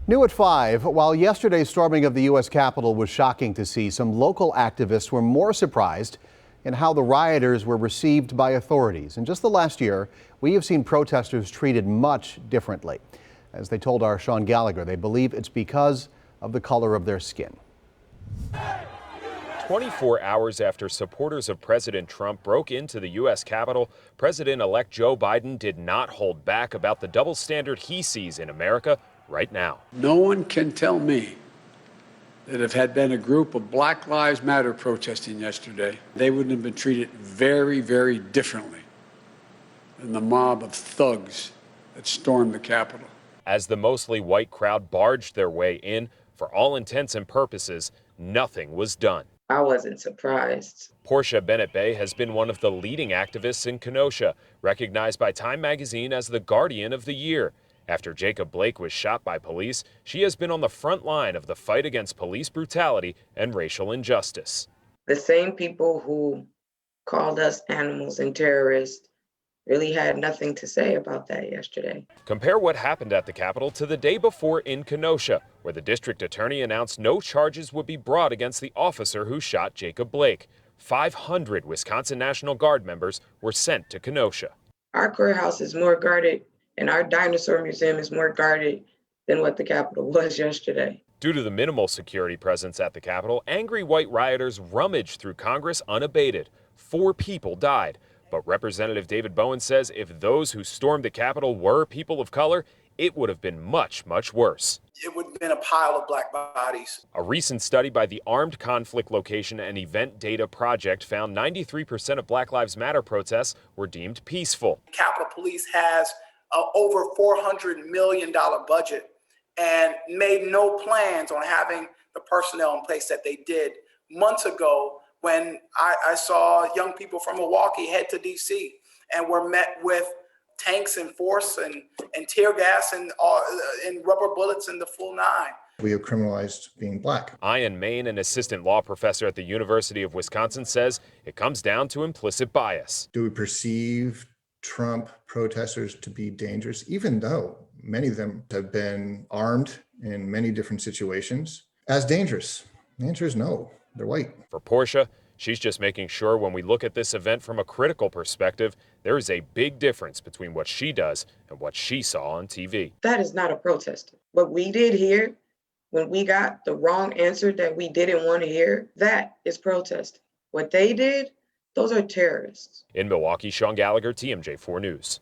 New at 5, while yesterday's storming of the U.S. Capitol was shocking to see, some local activists were more surprised in how the rioters were received by authorities. In just the last year, we have seen protesters treated much differently. As they told our Sean Gallagher, they believe it's because of the color of their skin. 24 hours after supporters of President Trump broke into the U.S. Capitol, President-elect Joe Biden did not hold back about the double standard he sees in America right now. No one can tell me that if had been a group of Black Lives Matter protesting yesterday, they wouldn't have been treated very, very differently than the mob of thugs that stormed the Capitol. As the mostly white crowd barged their way in, for all intents and purposes, nothing was done. I wasn't surprised. Portia Bennett-Bay has been one of the leading activists in Kenosha, recognized by Time magazine as the Guardian of the Year. After Jacob Blake was shot by police, she has been on the front line of the fight against police brutality and racial injustice. The same people who called us animals and terrorists really had nothing to say about that yesterday. Compare what happened at the Capitol to the day before in Kenosha, where the district attorney announced no charges would be brought against the officer who shot Jacob Blake. 500 Wisconsin National Guard members were sent to Kenosha. Our courthouse is more guarded and our dinosaur museum is more guarded than what the Capitol was yesterday. Due to the minimal security presence at the Capitol, angry white rioters rummaged through Congress unabated. 4 people died. But Representative David Bowen says if those who stormed the Capitol were people of color, it would have been much, much worse. It would have been a pile of black bodies. A recent study by the Armed Conflict Location and Event Data Project found 93% of Black Lives Matter protests were deemed peaceful. Capitol Police has over $400 million budget and made no plans on having the personnel in place that they did months ago when I saw young people from Milwaukee head to D.C. and were met with tanks and force and tear gas and rubber bullets in the full 9. We have criminalized being black. Ian Main, an assistant law professor at the University of Wisconsin, says it comes down to implicit bias. Do we perceive Trump protesters to be dangerous, even though many of them have been armed in many different situations, as dangerous? The answer is no. They're white. For Portia, she's just making sure when we look at this event from a critical perspective, there is a big difference between what she does and what she saw on TV. That is not a protester. What we did here, when we got the wrong answer that we didn't want to hear, that is protesting. What they did, those are terrorists. In Milwaukee, Sean Gallagher, TMJ4 News.